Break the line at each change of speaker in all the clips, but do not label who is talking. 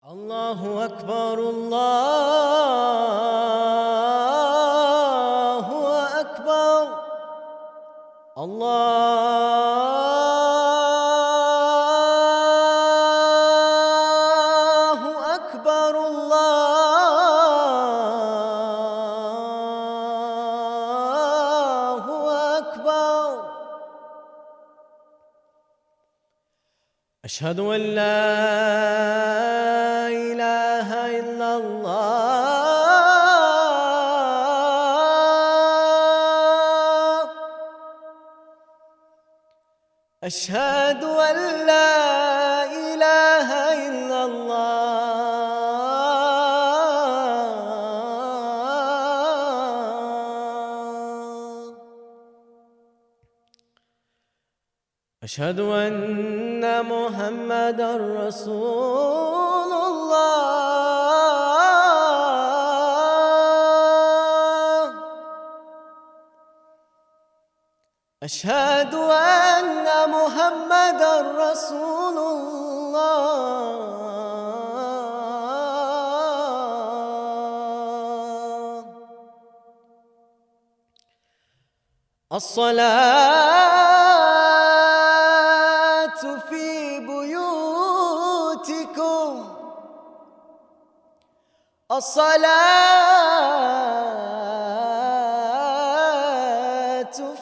Allahu Akbar, Allahu Akbar, Allahu Akbar, Allahu Akbar. Ashhadu an la ilaha illallah. أشهد أن لا إله إلا الله. أشهد أن محمدًا رسول الله. أشهد أن محمدًا رسول الله. الصلاة في بيوتكم. الصلاة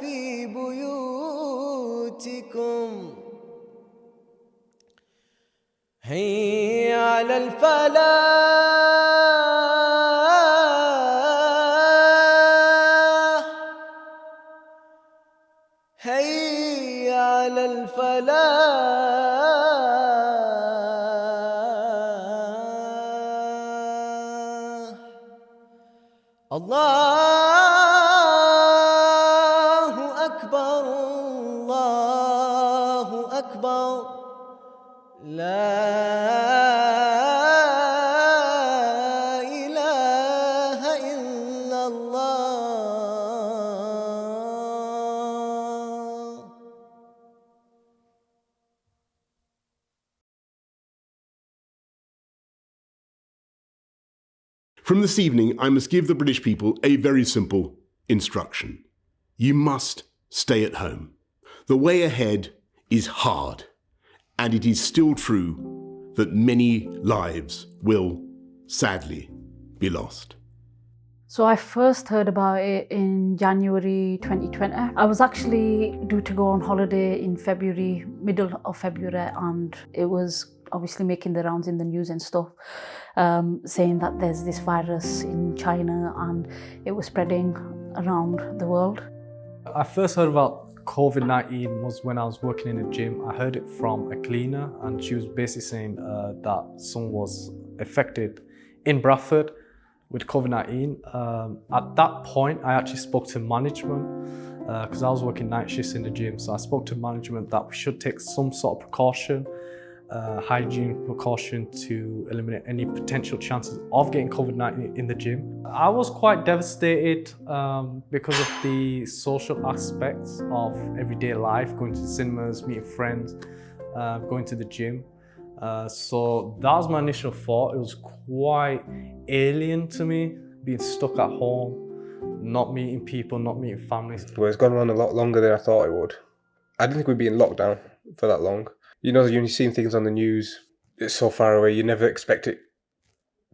في بيوتكم. هيا على الفلاح. هيا على الفلاح. الله أكبر، الله أكبر. لا إله إلا الله.
From this evening, I must give the British people a very simple instruction. You must stay at home. The way ahead is hard, and it is still true that many lives will, sadly, be lost.
So I first heard about it in January 2020. I was actually due to go on holiday in February, middle of February, and it was obviously making the rounds in the news and stuff, saying that there's this virus in China and it was spreading around the world.
I first heard about COVID-19 was when I was working in a gym. I heard it from a cleaner, and she was basically saying that someone was affected in Bradford with COVID-19. At that point, I actually spoke to management because I was working night shifts in the gym. So I spoke to management that we should take some sort of precaution, hygiene precaution, to eliminate any potential chances of getting COVID-19 in the gym. I was quite devastated because of the social aspects of everyday life, going to the cinemas, meeting friends, going to the gym. So that was my initial thought. It was quite alien to me, being stuck at home, not meeting people, not meeting families.
Well, it's gone on a lot longer than I thought it would. I didn't think we'd be in lockdown for that long. You know, you've seen things on the news, it's so far away, you never expect it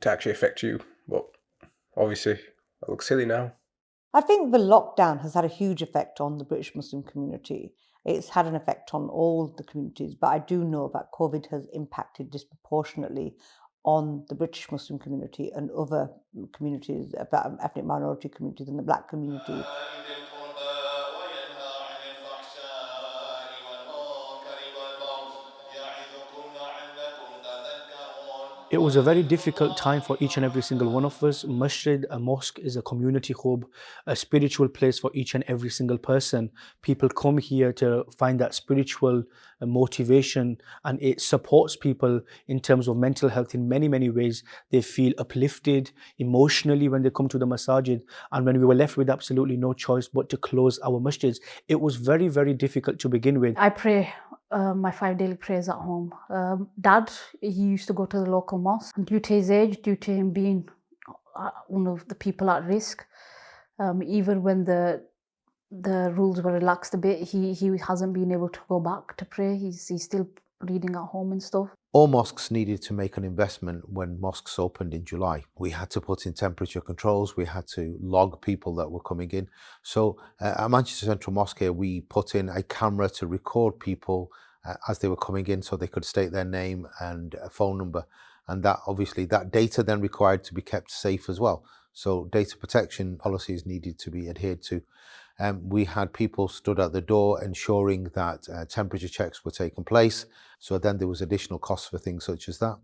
to actually affect you. But obviously, that looks silly now.
I think the lockdown has had a huge effect on the British Muslim community. It's had an effect on all the communities, but I do know that COVID has impacted disproportionately on the British Muslim community and other communities, ethnic minority communities and the Black community.
It was a very difficult time for each and every single one of us. Masjid, a mosque, is a community hub, a spiritual place for each and every single person. People come here to find that spiritual motivation, and it supports people in terms of mental health in many, many ways. They feel uplifted emotionally when they come to the masajid. And when we were left with absolutely no choice but to close our masjids, it was very, very difficult to begin with.
I pray my 5 daily prayers at home. Dad, he used to go to the local mosque, and due to his age, due to him being one of the people at risk, even when the rules were relaxed a bit, he hasn't been able to go back to pray. He's still reading at home and stuff.
All mosques needed to make an investment when mosques opened in July. We had to put in temperature controls, we had to log people that were coming in. So at Manchester Central Mosque here, we put in a camera to record people as they were coming in, so they could state their name and a phone number. And that obviously, that data then required to be kept safe as well. So data protection policies needed to be adhered to. We had people stood at the door ensuring that temperature checks were taking place. So then there was additional costs for things such as that.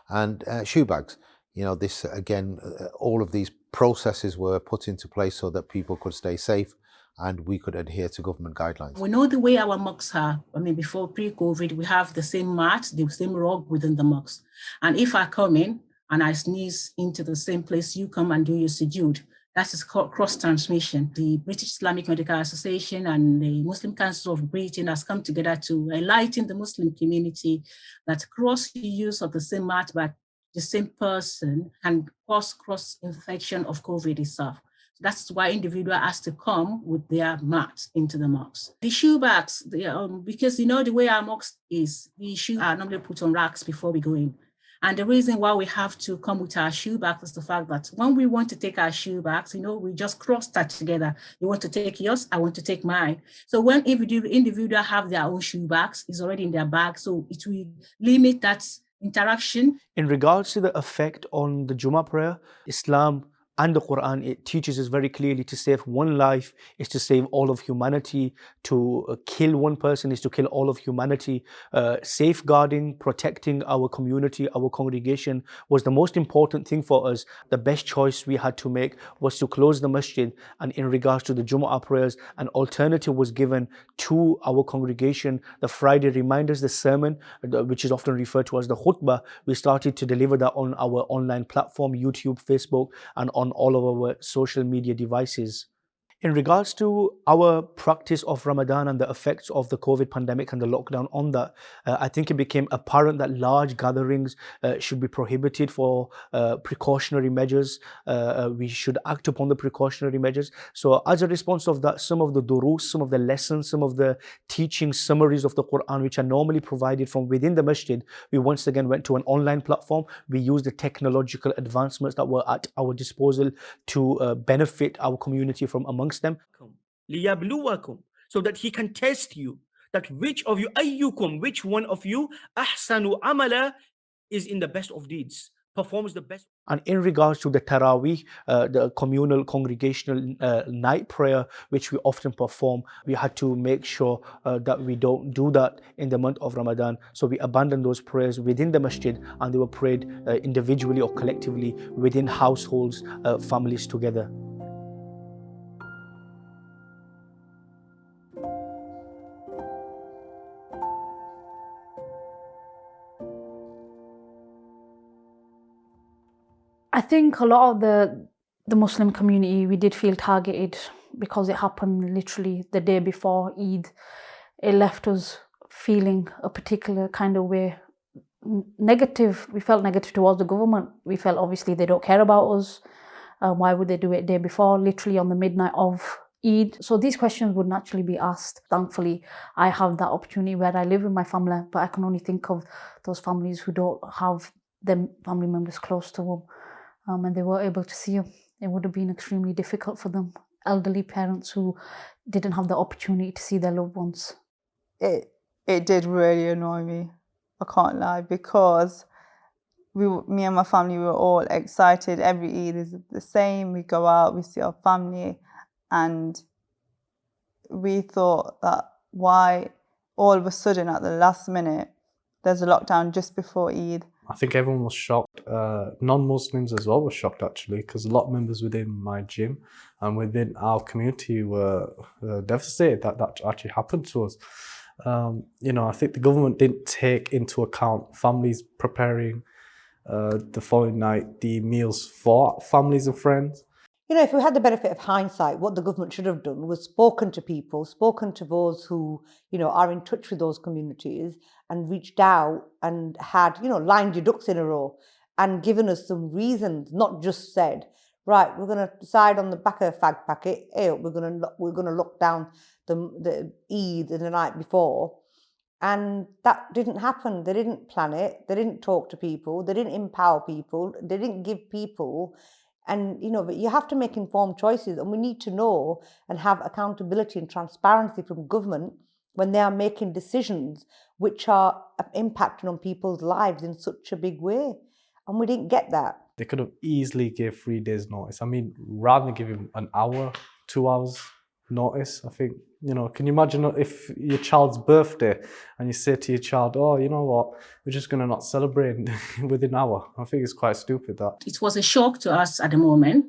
And shoe bags. You know, this again, all of these processes were put into place so that people could stay safe and we could adhere to government guidelines.
We know the way our mosques are. I mean, before pre-COVID, we have the same mat, the same rug within the mosque. And if I come in and I sneeze into the same place you come and do your sujood, that is called cross-transmission. The British Islamic Medical Association and the Muslim Council of Britain has come together to enlighten the Muslim community that cross-use of the same mat by the same person can cause cross-infection of COVID itself. That's why individual has to come with their mat into the mosque. The shoe bags, because you know the way our mosque is, the shoes are normally put on racks before we go in. And the reason why we have to come with our shoe bags is the fact that when we want to take our shoe bags, you know, we just cross that together. You want to take yours, I want to take mine. So when individual have their own shoe bags, it's already in their bag. So it will limit that interaction.
In regards to the effect on the Jummah prayer, Islam and the Quran, it teaches us very clearly to save one life is to save all of humanity. To kill one person is to kill all of humanity. Safeguarding, protecting our community, our congregation was the most important thing for us. The best choice we had to make was to close the masjid. And in regards to the Jumu'ah prayers, an alternative was given to our congregation. The Friday reminders, the sermon, which is often referred to as the khutbah, we started to deliver that on our online platform, YouTube, Facebook, and on all of our social media devices. In regards to our practice of Ramadan and the effects of the COVID pandemic and the lockdown on that, I think it became apparent that large gatherings should be prohibited for precautionary measures. We should act upon the precautionary measures. So as a response of that, some of the durus, some of the lessons, some of the teaching summaries of the Quran, which are normally provided from within the masjid, we once again went to an online platform. We used the technological advancements that were at our disposal to benefit our community from amongst them.
لِيَبْلُوَكُمْ, so that he can test you, that which of you, أَيُّكُمْ, which one of you, أَحْسَنُ عَمَلًا, is in the best of deeds, performs the best.
And in regards to the Taraweeh, the communal congregational night prayer, which we often perform, we had to make sure that we don't do that in the month of Ramadan. So we abandoned those prayers within the masjid, and they were prayed individually or collectively within households, families together.
I think a lot of the Muslim community, we did feel targeted because it happened literally the day before Eid. It left us feeling a particular kind of way, negative. We felt negative towards the government. We felt obviously they don't care about us. Why would they do it day before, literally on the midnight of Eid? So these questions would naturally be asked. Thankfully, I have that opportunity where I live with my family, but I can only think of those families who don't have their family members close to them. And they weren't able to see them. It would have been extremely difficult for them. Elderly parents who didn't have the opportunity to see their loved ones.
It did really annoy me, I can't lie, because me and my family were all excited. Every Eid is the same. We go out, we see our family, and we thought that why all of a sudden at the last minute there's a lockdown just before Eid.
I think everyone was shocked. Non-Muslims as well were shocked actually, because a lot of members within my gym and within our community were devastated that actually happened to us. I think the government didn't take into account families preparing the following night the meals for families and friends.
you know, if we had the benefit of hindsight, what the government should have done was spoken to people, spoken to those who, you know, are in touch with those communities and reached out and had, you know, lined your ducks in a row and given us some reasons, not just said, right, we're going to decide on the back of a fag packet, hey, we're going to lock down the Eid the night before. And that didn't happen. They didn't plan it. They didn't talk to people. They didn't empower people. They didn't give people. And, you know, but you have to make informed choices. And we need to know and have accountability and transparency from government when they are making decisions which are impacting on people's lives in such a big way. And we didn't get that.
They could have easily gave 3 days notice. I mean, rather than give him an hour, 2 hours notice, I think, you know, can you imagine if your child's birthday and you say to your child, oh, you know what, we're just going to not celebrate within an hour. I think it's quite stupid, that.
It was a shock to us at the moment.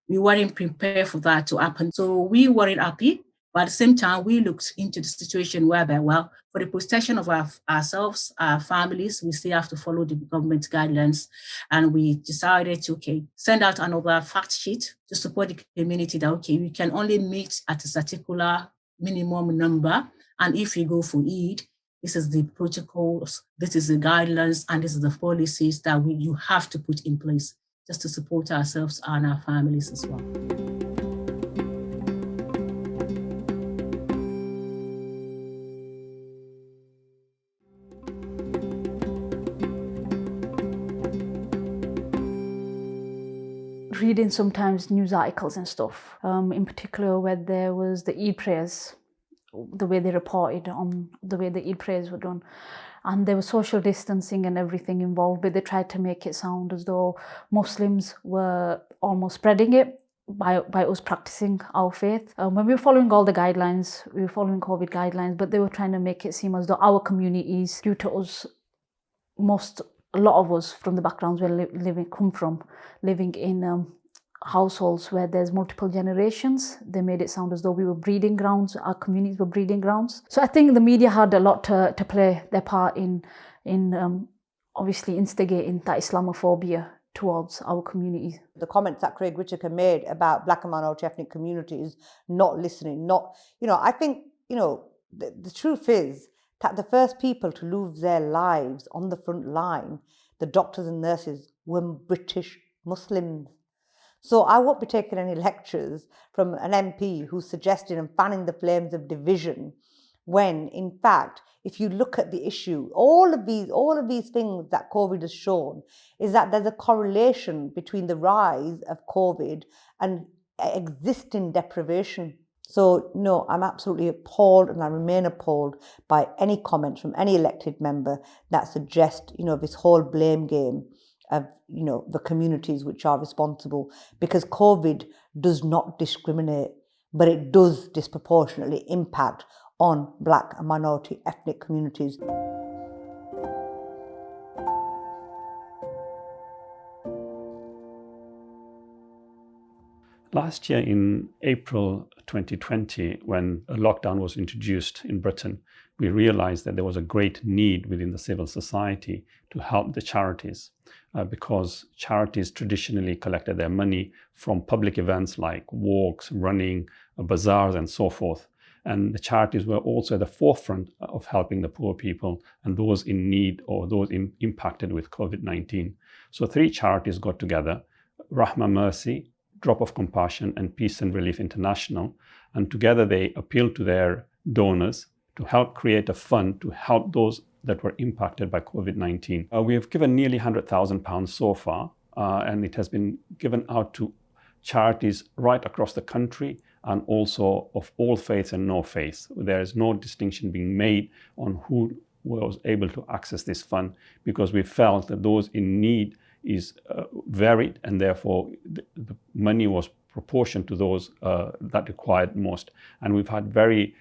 We weren't prepared for that to happen. So we weren't happy. But at the same time, we looked into the situation whereby, well, for the protection of ourselves, our families, we still have to follow the government guidelines. And we decided to, okay, send out another fact sheet to support the community that, okay, we can only meet at a particular minimum number. And if you go for Eid, this is the protocols, this is the guidelines, and this is the policies that you have to put in place just to support ourselves and our families as well.
Reading sometimes news articles and stuff, in particular where there was the Eid prayers, the way they reported on the way the Eid prayers were done. And there was social distancing and everything involved, but they tried to make it sound as though Muslims were almost spreading it by us practicing our faith. When we were following all the guidelines, we were following COVID guidelines, but they were trying to make it seem as though our communities, due to us, a lot of us from the backgrounds we're come from, living in households where there's multiple generations, they made it sound as though we were breeding grounds, our communities were breeding grounds. So I think the media had a lot to play their part in obviously instigating that Islamophobia towards our communities.
The comments that Craig Whitaker made about black and minority ethnic communities not listening, I think, the truth is that the first people to lose their lives on the front line, the doctors and nurses, were British Muslims. So I won't be taking any lectures from an MP who's suggesting and fanning the flames of division, when in fact, if you look at the issue, all of these things that COVID has shown is that there's a correlation between the rise of COVID and existing deprivation. So no, I'm absolutely appalled, and I remain appalled by any comments from any elected member that suggest, this whole blame game of, the communities which are responsible, because COVID does not discriminate, but it does disproportionately impact on black and minority ethnic communities.
Last year in April 2020, when a lockdown was introduced in Britain, we realized that there was a great need within the civil society to help the charities, because charities traditionally collected their money from public events like walks, running, bazaars, and so forth. And the charities were also at the forefront of helping the poor people and those in need or those impacted with COVID-19. So 3 charities got together, Rahma Mercy, Drop of Compassion, and Peace and Relief International, and together they appealed to their donors to help create a fund to help those that were impacted by COVID-19. We have given nearly £100,000 so far, and it has been given out to charities right across the country and also of all faiths and no faiths. There is no distinction being made on who was able to access this fund, because we felt that those in need is varied, and therefore the money was proportioned to those that required most. And we've had very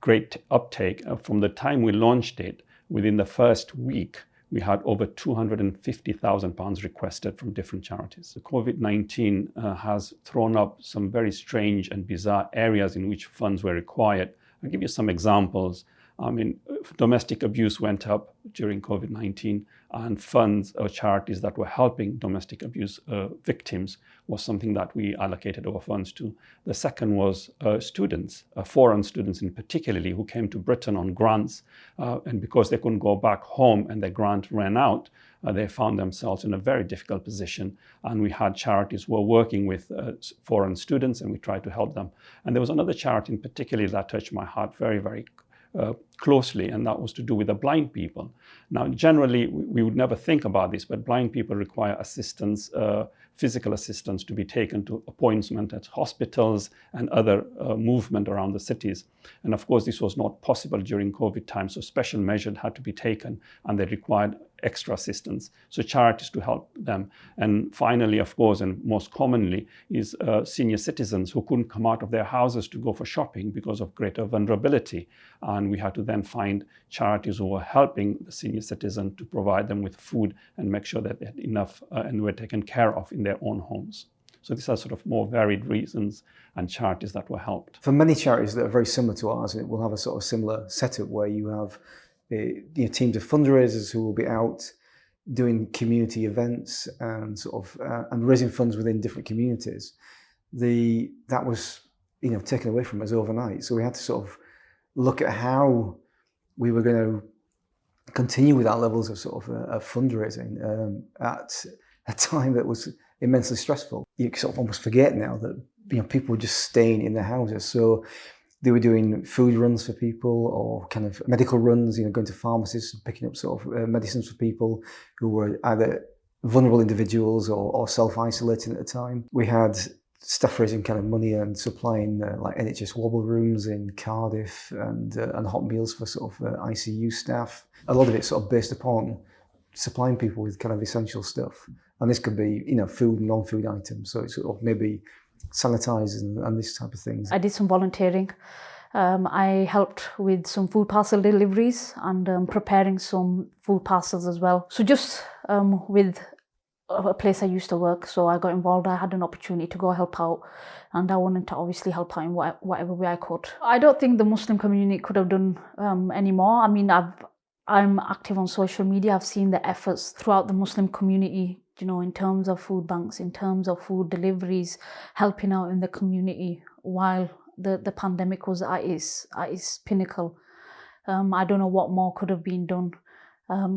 great uptake. From the time we launched it, within the first week, we had over £250,000 requested from different charities. COVID-19 has thrown up some very strange and bizarre areas in which funds were required. I'll give you some examples. I mean, domestic abuse went up during COVID-19, and funds or charities that were helping domestic abuse victims was something that we allocated our funds to. The second was students, foreign students in particularly, who came to Britain on grants, and because they couldn't go back home and their grant ran out, they found themselves in a very difficult position. And we had charities who were working with foreign students, and we tried to help them. And there was another charity in particular that touched my heart very, very closely, and that was to do with the blind people. Now, generally, we would never think about this, but blind people require assistance, physical assistance, to be taken to appointments at hospitals and other movement around the cities. And of course, this was not possible during COVID time, so special measures had to be taken, and they required extra assistance, so charities to help them. And finally, of course, and most commonly, is senior citizens who couldn't come out of their houses to go for shopping because of greater vulnerability. And we had to then find charities who were helping the senior citizen to provide them with food and make sure that they had enough and were taken care of in their own homes. So these are sort of more varied reasons and charities that were helped.
For many charities that are very similar to ours, it will have a sort of similar setup where you have teams of fundraisers who will be out doing community events and sort of and raising funds within different communities. That was taken away from us overnight, so we had to sort of look at how we were going to continue with our levels of sort of fundraising at a time that was immensely stressful. You sort of almost forget now that people were just staying in their houses, so they were doing food runs for people, or kind of medical runs, going to pharmacies and picking up sort of medicines for people who were either vulnerable individuals or self-isolating at the time. We had staff raising kind of money and supplying like NHS wobble rooms in Cardiff and hot meals for sort of ICU staff. A lot of it sort of based upon supplying people with kind of essential stuff. And this could be, food and non-food items. So it's sort of maybe sanitizers and this type of things.
I did some volunteering. I helped with some food parcel deliveries and preparing some food parcels as well. So just with a place I used to work, so I got involved. I had an opportunity to go help out, and I wanted to obviously help out in whatever way I could. I don't think the Muslim community could have done any more. I mean, I'm active on social media. I've seen the efforts throughout the Muslim community, in terms of food banks, in terms of food deliveries, helping out in the community while the pandemic was at its pinnacle. I don't know what more could have been done,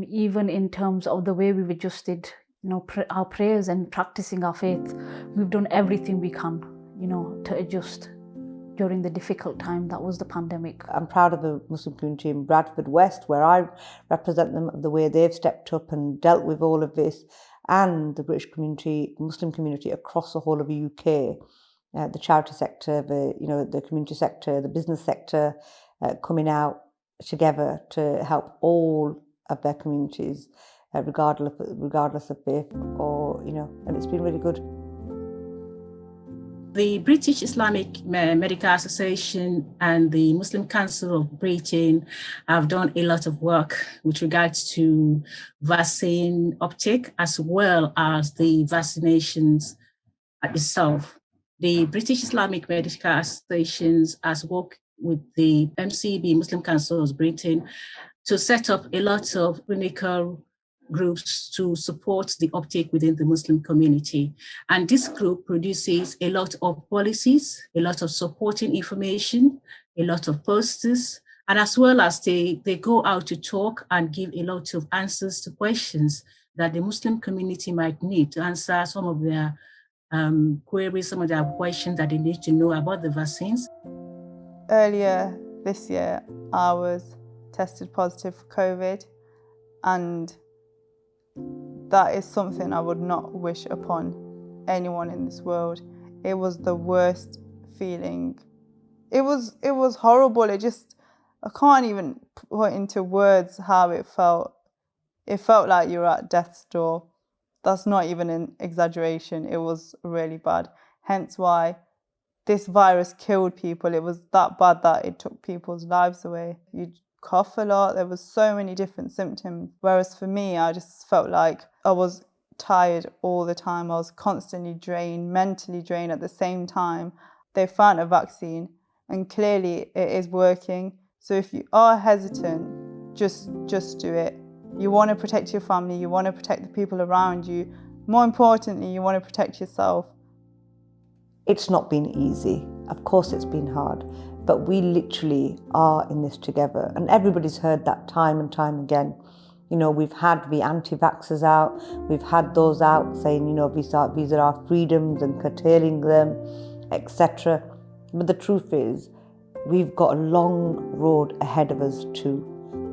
even in terms of the way we've adjusted, our prayers and practicing our faith. We've done everything we can, to adjust during the difficult time that was the pandemic.
I'm proud of the Muslim community in Bradford West, where I represent them, of the way they've stepped up and dealt with all of this, and the British community, Muslim community across the whole of the UK, the charity sector, the community sector, the business sector, coming out together to help all of their communities, regardless of faith, and it's been really good.
The British Islamic Medical Association and the Muslim Council of Britain have done a lot of work with regards to vaccine uptake, as well as the vaccinations itself. The British Islamic Medical Association has worked with the MCB, Muslim Council of Britain, to set up a lot of clinical groups to support the uptake within the Muslim community. And this group produces a lot of policies, a lot of supporting information, a lot of posters, and as well as they go out to talk and give a lot of answers to questions that the Muslim community might need to answer some of their queries, some of their questions that they need to know about the vaccines.
Earlier this year, I was tested positive for COVID, and that is something I would not wish upon anyone in this world. It was the worst feeling. It was horrible. I can't even put into words how it felt. It felt like you were at death's door. That's not even an exaggeration. It was really bad. Hence why this virus killed people. It was that bad that it took people's lives away. You'd cough a lot. There was so many different symptoms. Whereas for me, I just felt like I was tired all the time. I was constantly drained, mentally drained at the same time. They found a vaccine, and clearly it is working. So if you are hesitant, just do it. You want to protect your family, you want to protect the people around you. More importantly, you want to protect yourself.
It's not been easy. Of course it's been hard, but we literally are in this together. And everybody's heard that time and time again. You know, we've had the anti-vaxxers out, we've had those out saying, you know, these are our freedoms and curtailing them, etc. But the truth is, we've got a long road ahead of us too.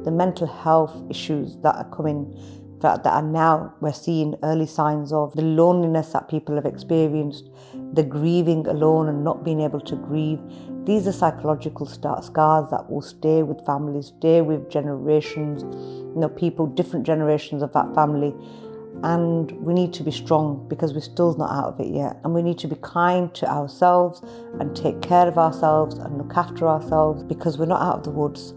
The mental health issues that are coming, that are now we're seeing early signs of, the loneliness that people have experienced, the grieving alone and not being able to grieve. These are psychological scars that will stay with families, stay with generations, you know, people, different generations of that family. And we need to be strong because we're still not out of it yet. And we need to be kind to ourselves and take care of ourselves and look after ourselves because we're not out of the woods.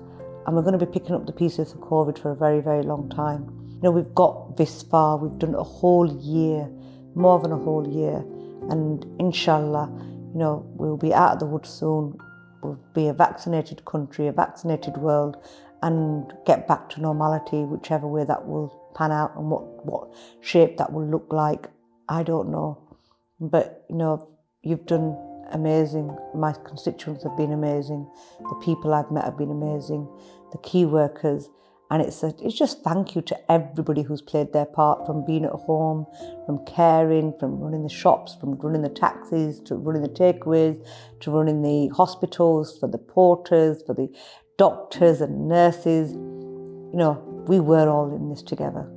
And we're going to be picking up the pieces of COVID for a very, very long time. You know, we've got this far, we've done a whole year, more than a whole year. And inshallah, you know, we'll be out of the woods soon. We'll be a vaccinated country, a vaccinated world, and get back to normality, whichever way that will pan out and what shape that will look like. I don't know. But, you know, you've done amazing. My constituents have been amazing. The people I've met have been amazing. The key workers. And it's just thank you to everybody who's played their part, from being at home, from caring, from running the shops, from running the taxis, to running the takeaways, to running the hospitals, for the porters, for the doctors and nurses. You know, we were all in this together.